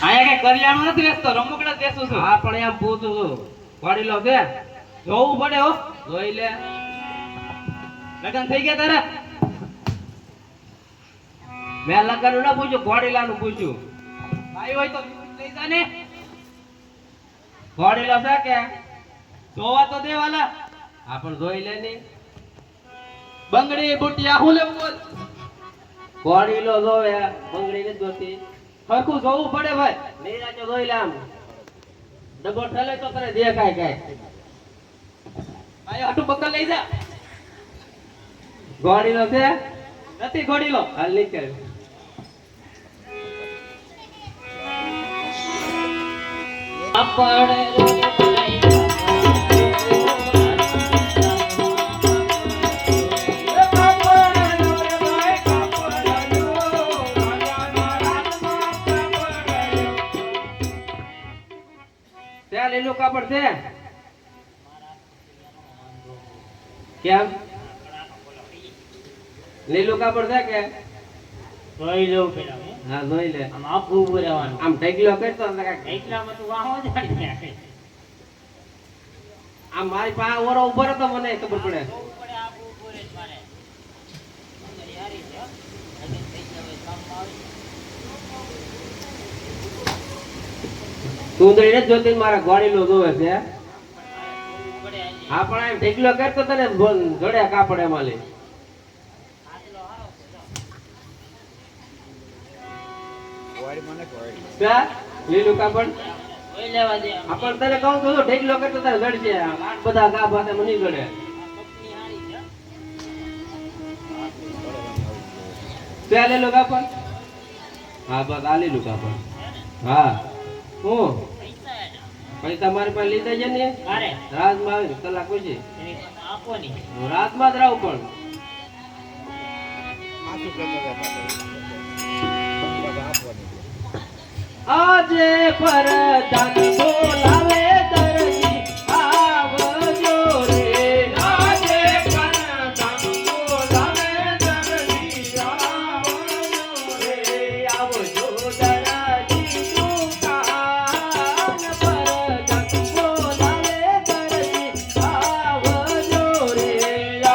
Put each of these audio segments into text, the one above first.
આયા કે કરિયાણું નથી વેચતો, રમકડા જ વેચું છું. હા પણ એમ પૂછું છું વાડી લો છે જોવું પડે હો. જોઈ લે. લગન થઈ ગયા તારા? મેં લગન ના પૂછ્યું ઘોડીલાનું પૂછ્યું. ભાઈ હોય તો લઈ જા ને. ઘોડીલો છે કે જોવા તો દે વાલા. હા પણ જોઈ લે ની. બંગડી બુટિયા હું લેવું બોલ. ઘોડીલો જોવે બંગડી નથી જોતી. હરખું જોવું પડે ભાઈ. નીરાજો જોઈ લે આમ ડબો ઠલે તો તને દેખાય કાય. ભાઈ આટું બકલ લઈ જા. ઘોડીલો છે નથી ઘોડીલો. હાલ નીકળ. ત્યાં લીલું કાપડ છે કેમ લીલું કાપડ છે કે જોઈ લઉં પેલા હા જોઈ લે. આમ આખું ઉભું રહેવાનું. આમ ઢગલો કરતો એટલામાં તું વાહો જાડી નાખે. આમ મારી પાસે ઓરો ઉભો રહેતો મને ખબર પડે. બહુ પડે આખું ઉભું રહે છે મારે. અંદર યારી છે હો. લગન થઈ ગયા હોય કામમાં આવે. સુંદરી ને જોતી મારા ગોળીલો જોવે છે. બહુ પડે હજી. હા પણ એમ ઢગલો કરતો તને જોડે કાપડ એમાં લે. આટલો હારો છે જો. ક્યાં લીલું કાપડ જોઈ લેવા દે. આ આપણ તને કહું તો ઢગલો કરતો તને જડશે. આટ બધા ગા પાસે મને નહીં જડે. કંપની હારી છે હો. ત્યાં લીલું કાપડ હા બસ આ લીલું કાપડ હા હું પૈસા એના. પૈસા મારી પાસે લીધા છે ને મારે રાજમાં આવે કલાક પછી એની પાસે આપો નહીં. હું રાતમાં જ રહું પણ આજે પરદાન બોલાવે દરજી આવજો રે. આજે પરદાન બોલાવે દરજી આવજો રે. આવજો દરજી દુકાન પરદાન બોલાવે દરજી આવજો રે.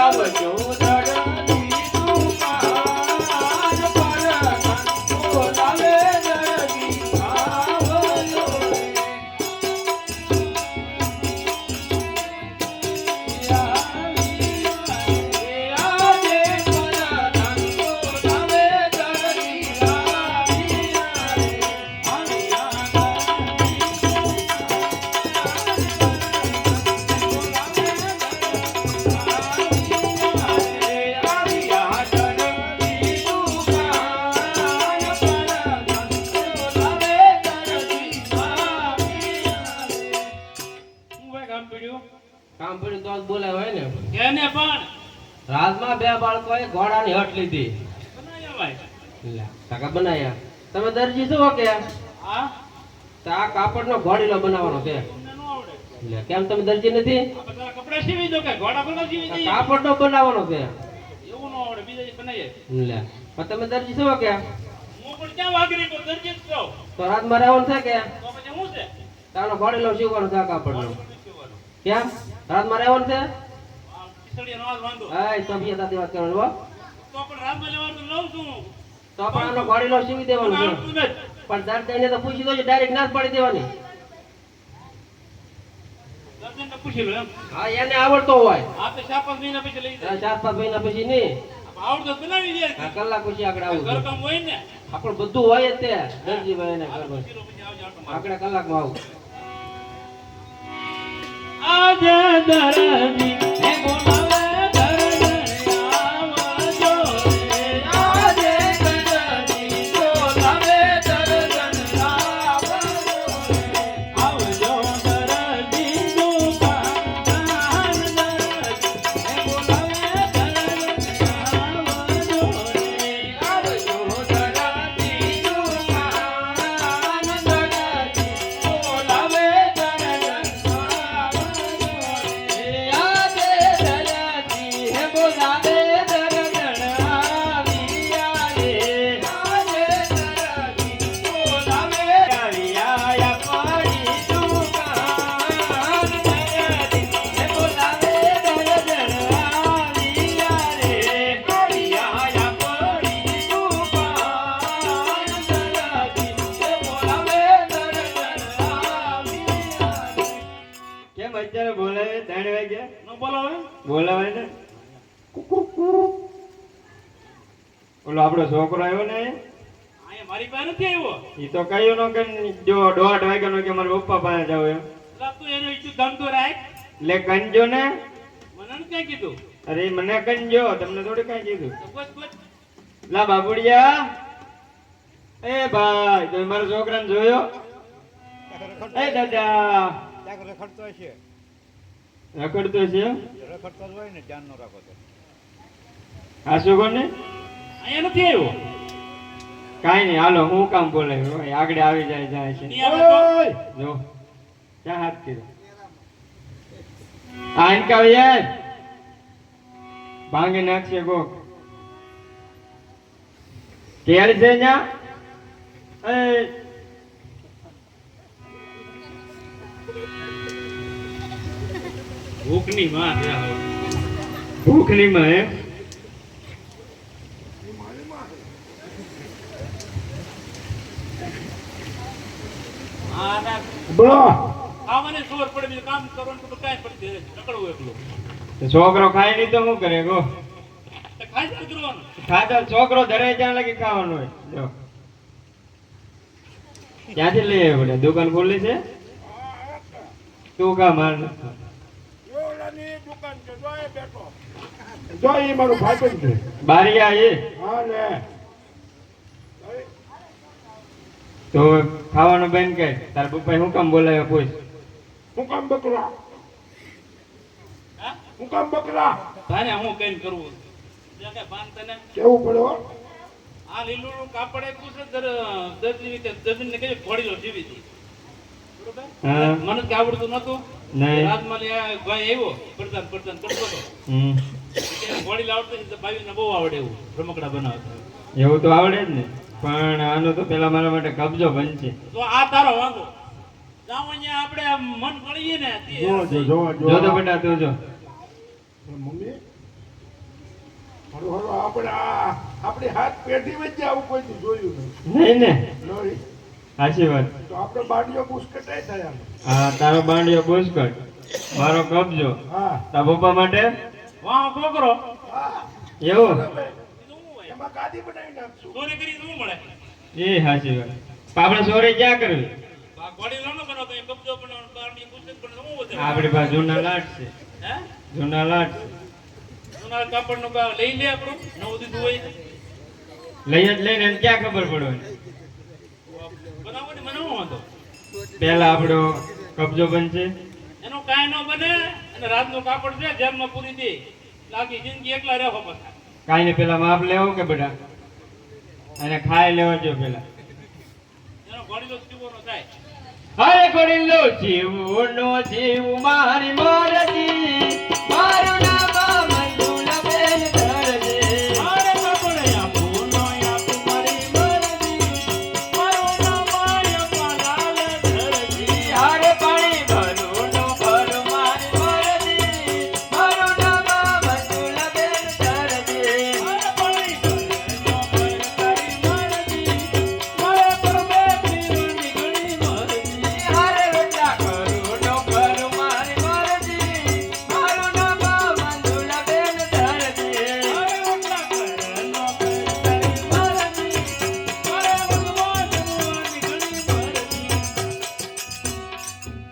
આવજો દરજી દુકાન પરદાન બોલાવે દરજી આવજો રે. કામ પડ્યું તો જ બોલાય હોય ને. એને પણ રાજમાં બે બાળકોએ ઘોડાની હટ લીધી. બનાયા ભાઈ. લે, કાકા બનાયા. તમે દરજી છો કે હા તો આ કાપડનો ઘોડીલો બનાવવાનો છે. તમને નો આવડે. લે, કેમ તમે દરજી નથી? આ બધા કપડા સીવી દો કે ઘોડા ઘોડા સીવી આ દઈએ. કાપડનો બનાવવાનો છે. એવું નો આવડે, બીજા જે બનાવીએ. લે, પણ તમે દરજી છો કે હું પણ ક્યાં વાગરી કો દરજી જ છું. તો રાજમાં રહેવાનું છે કે તો પછી હું છે? તારો ઘોડીલો સીવવાનો છે આ કાપડનો. સીવવાનું. કેમ રાજમાં રહેવાનું છે? આ ખીચડીનો આજ વાંધો. એ સભ્યતાથી વાત કરવાની હો. તો પણ રાતમાં જવાનું તો લઉં છું. તો પણ આનો ઘોડીલો સીવી દેવાનો છે. આવડતું નથી. પણ દર્દીને તો પૂછી દો ડાયરેક્ટ ના જ પાડી દેવાની. દર્દનને પૂછી લો એમ. હા એને આવડતો હોય. આ તો 4-5 મહિના પછી લઈ જાય. 4-5 મહિના પછી નહીં. આવડતો તો બનાવી દે. આ કલાક પછી આગળ આવું છું. ઘરકામ હોય ને. આપણું બધું હોય જ તે દરજીભાઈ ને હાલો, ઘરમાં. પછી પછી આવજો આટો મારવા. આગળ કલાકમાં આવું. આજે દરજી હે બોલાવે દરજી આવજો રે. આજે દરજી બોલાવે દરજી આવજો રે. આવજો દરજી દુકાન દરજી હે બોલાવે દરજી આવજો રે. આવજો દરજી દુકાન દરજી બોલાવે દરજી આવજો રે. આજે બિચારો બોલાવે 3 વાગ્યા ન બોલાવે બોલાવે ને ઓલો આપણો છોકરો આવ્યો ને અહીંયા મારી પાસે નથી આવ્યો ઈ તો કયું નો કે જો 1:30 વાગ્યાનો કે મારા પપ્પા પાસે જાવ એમ એટલે તું એનો ઈચ્છું ધમતો રાખ લે કંજો ને મને નથી ક્યાં કીધું અરે મને કંજો તમને થોડી કઈ કીધું તો ગોત ગોત લા બાબુડિયા એ ભાઈ તમે મારા છોકરાને જોયો એ દાદા રખડતો હશે રખડતો છે રખડતો જ હોય ને ધ્યાન નો રાખો તો હાસુ કોને અહીંયા નથી આવ્યો કાઈ નહીં હાલો હું કામ બોલાવ્યો હોય આગળ આવી જાય છે નહીં આવે તો જો ક્યાં હાથ કર્યો આઈન કાવ યાર ભાંગી નાખશે કોક કેળ છે ન્યા એ ભૂખની માં છે આ. ભૂખની માં હે આ ના બોલો ખાવાને ખબર પડે બીજું કામ કરવાનું તો કાંઈ પડતી નકળવું એકલું તો છોકરો ખાય નહીં તો શું કરે ગો તો ખાઈ જ કરવાનું ખાતા છોકરો ધરે ત્યાં લગી ખાવાનું હોય જો ક્યાંથી લઈ આવ્યો બેટા દુકાન ખોલી છે તું કા માર ઓલાની દુકાન છે જો એ બેઠો જો એ મારો ભાઈબંધ છે બારિયા એ હા ને તો ખાવાનું બંધ કર તાર પપ્પા શું કામ બોલાવ્યો પૂછ હું કામ બકરા હા હું કામ બકરા તારે હું કઈ કરવું ત્યાં કઈ ભાન તને કેવું પડ્યો આ લીલું કાપડ આપ્યું છે દર્દીને કઈ ઘોડીલો જીવી હતી બરોબર હા. મને કે આવડતું નતું નહીં રાજમાં ભાઈ આવ્યો પડતાન કરતો હતો હમ. કે ઘોડી લાવડતો તો ભાઈને બહુ આવડે એવું રમકડા બનાવતા એવું તો આવડે જ ને પણ આનો તો પેલા મારા માટે કબજો બનશે તો આ તારો વાંધો જાવ અહીંયા આપણે આમ મન પડીએ ને તે જો જો તો બેટા તું જો મમ્મી હરો હરો આપણે હાથ પેઢી વચ્ચે આવું કોઈ જોયું નહીં ને નહીં સાચી વાત તો આપણે બાડીઓ પુષ્કટાઈ થયા હા તારો બાંડિયો પુષ્કળ મારો કબજો હા તારા પપ્પા માટે વાહ છોકરો હા એવું એમાં ગાદી બનાવી નાખશું ચોરી કરી શું મળે એ સાચી વાત આપણે સોરી ક્યાં કરવી આ ઘોડી લાવનો બનાવતો એ કબજો બનાવવાનો બારની પુસ્તક બનાવતો શું વધે આપણી પાસે જૂના લાટ છે હે જૂના લાટ સોનાર કાપડનો લઈ લે આપણું નવું દીધું હોય લઈ જ લઈને એને ક્યાં ખબર પડવાની બનાવો ને મને શું વાંધો પેલા આપણો કબજો બનશે એનો કાંઈ ન બને અને રાતનું કાપડ છે જેમમાં પૂરી દે લાગી જિંદગી એકલા રહેવો પછી કાંઈ ને પેલા માપ લેવો કે બેટા અને ખાઈ લેવો જો પેલા એનો ઘોડીલો જીવોનો થાય અરે ગોરીલો જીવનો જીવ મારી મોરજી મારું નામ મંજુલાબેન ધરજે મારે કપડે આપું નો આપું મારી મરજી મારું નામ પાલાલ ધરજી હારે પાણી ભરું નો ભરું મારી મોરજી મારું નામ મંજુલાબેન ધરજે મારે પડી નો પર તારી મરજી મારે પરમે જીવની ઘણી મરજી હારે રોટલા કરું નો ભરું મારી મોરજી મારું નામ મંજુલાબેન ધરજે મારે ઓટલા કરે નો પર તારી મરજી મારે ભગવાન જીવની ઘણી મરજી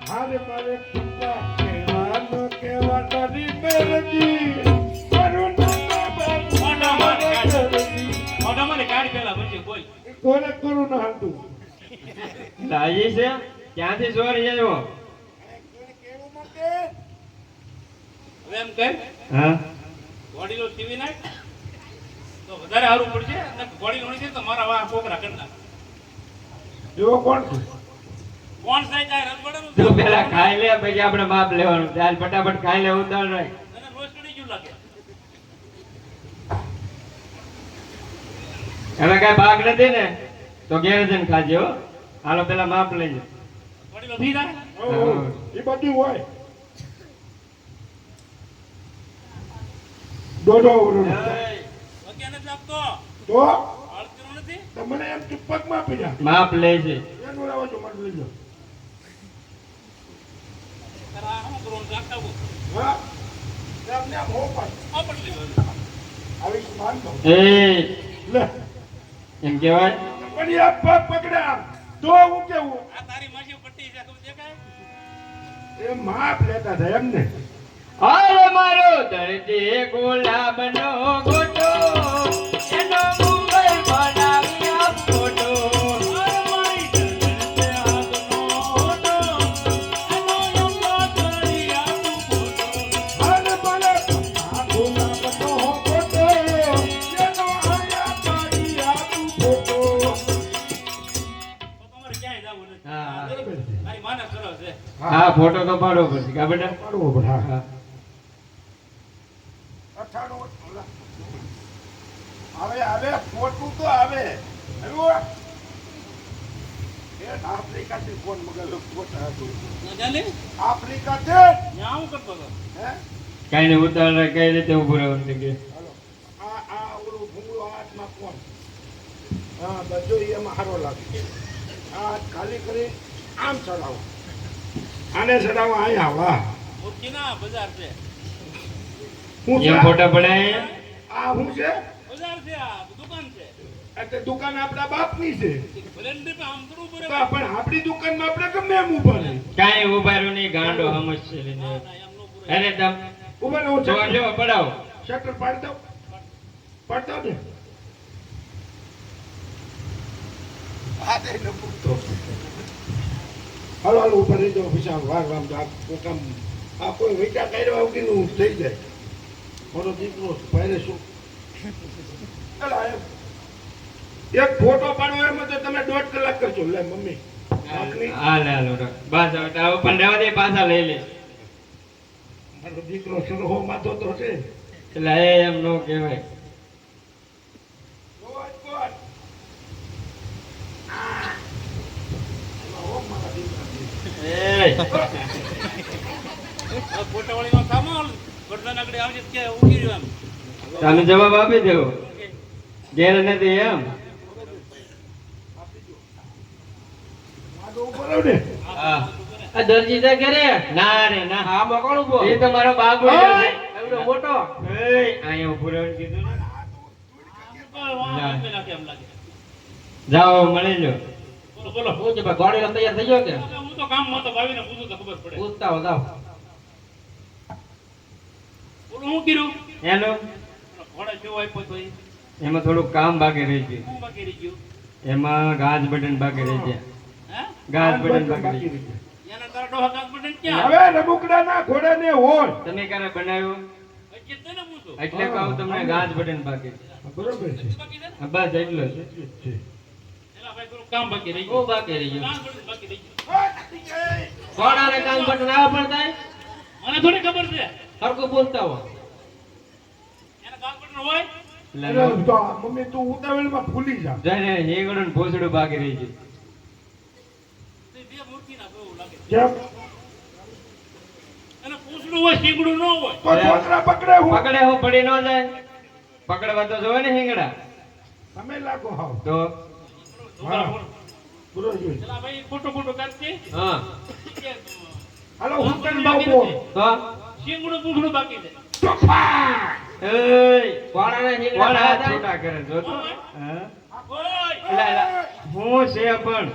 મારે મારે પિતા કહેવાનો કેવા તારી મેરજી મારું નામ મોઢામાં બાબુ મોઢામાં કાઢી પેલા પછી બોલ કોને કરું ના હાલતું લાજી છે ક્યાંથી ચોરી આવ્યો કેવું માંગે હવે એમ કર હા ઘોડીલો ટીવી નાખ તો વધારે સારું પડશે અને ઘોડી લોણી છે તો મારા વાહ છોકરા કરી નાખ જો કોણ છે કોણ સાહેબ આ રંગવડાનું તું પેલા ખાઈ લે પછી આપણે માપ લેવાનું ચાલ ફટાફટ ખાઈ લે ઉતાર રાખ તને રોજ ચડી ગયું લાગે હવે કઈ ભાગ નથી ને તો ઘેર જઈને ખાજે હો હાલો પેલા માપ લેજો ઘોડીલો થઈ જાય એ બધું હોય દોડો અત્યારે નથી આપતો તો અડતીનું નથી તમને એમ ચુપ્પકમાં પીડા માપ લે છે એનું રહેવા જો મને લઈ જાઓ તારા શું કરવાનું રાખતા આવું હા એમને આમ હોપાય. આ પટલી આવી માનતો એ લે એમ કહેવાય પણ એ પગ પકડે આમ તો હું કેવું આ તારી માસી પટ્ટી છે ખબર દેખાય એ માપ લેતા હતા એમને હાલ મારો દર્દી ગુલાબનો ગોટો એનો મુંબઈ બનાવી આપ ફોટો અરે મારી જગત હાથનો હોટો એનો યંગો કરી આપું ફોટો હાલ મને આખો નાખતો હો ફોટો એનો આયા પાડી આપું ફોટો તો તમારે ક્યાંય જવું નથી હા બરાબર છે મારી માને સરસ છે હા ફોટો તો પાડવો પડશે કા બેટા પાડવો પડે હા હા 98 આવે ફોટું તો આવે આવ્યું એ આફ્રિકાથી ફોન મગેલો ફોટા હતું ન જાને આફ્રિકાથી ત્યાં આવું કરતો હતો હે કઈ ને ઉતાર કઈ રીતે ઉભું રહેવાનું કે હાલો આ ઓલું ભૂંગળું હાથમાં કોણ હા બધું એમાં સારો લાગે આ હાથ ખાલી કરી આમ ચડાવો આને ચડાવો અહીંયા વાહ મૂર્તિ ના બજાર છે હું એમ છે ફોટા પડાય આ હું છે બજાર છે આ દુકાન છે એટલે દુકાન આપણા બાપની છે બ્લેન્ડર पे આમ થોડું તો બરાબર પણ આપણી દુકાનમાં આપણે ગમે એમ ઉભા રહી કાઈ ઉભા રહ્યો નહીં ગાંડો હમજ છે લઈને ના એમ નો પૂરો અરે તમ ઉભા રહો જો જો પડાવો શટર પાડી દો ને આ દે ને પૂરતો હાલો હાલો ઉપર રહી જાઓ વિશાલ વાર વામ તો આ કોકામ આ કોઈ વિચાર કર્યો વગરનું થઈ જાય મારો દીકરો પહેલે શું અલા, એક ફોટો પાડવો એમાં તો તમે 1.5 કલાક કરશો લે મમ્મી બાપની હાલ હાલો બસ હવે તાવ પણ રહેવા દે પાછા લઈ લે મારો દીકરો સરહો માથો તો છે એટલે એ એમ નો કહેવાય જોવા જ કોણ? આ. ઓ મારા દીકરા. એ આ ફોટા વાળી નો કામ ગરદન આગળ આવજે કે ઉગી રહ્યો એમ તમે જવાબ આપી દેવો ઘેર નથી એમ માથો ઉપર આવ ને હા આ દરજી જા ઘરે ના રે ના હા મકોણ ઉભો એ તો મારો બાબુ છે એવડો મોટો એ અહીંયા ઉભો રહેવાનું કીધું ને વાહ મેં નાખે એમ લાગે જાઓ મળી લો બોલો બોલો હું છે ભાઈ ગોળીનો તૈયાર થઈ ગયો કે હું તો કામ માં તો ભાવીને પૂછું તો ખબર પડે પૂછતા હો જાઓ બોલો હું કર્યું એનું ઘોડા જેવો આપ્યો તો એમાં થોડું કામ બાકી રહી ગયું હું બાકી રહી ગયું એમાં ગાજ બટન બાકી રહી ગયા હે ગાજ બટન બાકી રહી ગયા એના તારા ડોહા કામ બટન ક્યાં હવે રમુકડા ના ઘોડે ને હોય તમે ક્યારે બનાવ્યું હજી તને પૂછું એટલે કહું તમને ગાજ બટન બાકી છે. બરોબર છે બાકી છે હા, બસ એટલો છે છે. એલા ભાઈ થોડું કામ બાકી રહી બહુ ગયું બાકી રહી ગયું કામ બટન બાકી રહી ગયું ઘોડાને કાન બટન આવવા પડતા મને થોડી ખબર છે હરકો બોલતા હો એના કામ બટન હોય એટલે અરે તો આ મમ્મી તું ઉતાવળમાં ભૂલી જા જઈને હેગડું ને ભોસડું બાકી રહી ગયું તે બે મૂર્તિ ના બહુ લાગે કેમ અને પૂછડું હોય શીંગડું ન હોય તો છોકરા પકડે હું પકડે હું પડી ન જાય પકડવા તો જોવે ને હિંગડા તમે લાગો હાવ તો હા બરોબર છે. એલા ભાઈ ફોટો ફોટો કાઢતી હા હાલો હું તને બાવ બોલ તો શીંગડું પૂછડું બાકી છે એય ઘોડાને કોણ હિંગડા હાથ ખાતા છૂટા કરે જો તો હા ઓય એલા, એલા, હું છે પણ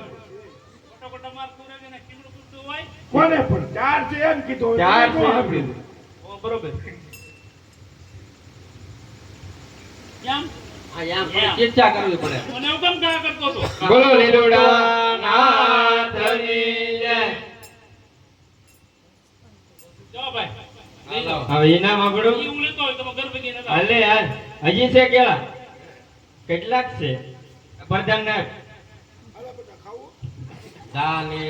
ફોટો ફોટો મારતું રહે ને શીંગડું પૂછડું હોય કોને પણ ચાર છે એમ કીધું ચાર છે તમે એમ ન કીધું. ઓ બરોબર કેમ આ યામ થોડી ચિંતા કરવી પડે મને હું કેમ કા કરતો હતો બોલો લીલુડા નાથની જય. જાઓ ભાઈ લઈ જાઓ હવે ઇનામ આપણું ઈ હું લેતો હોય તમે ઘર ભેગી નતા હાલે હાલ હજી છે કેળા કેટલાક છે પ્રધાન હાલો બેટા ખાવું દાળ ને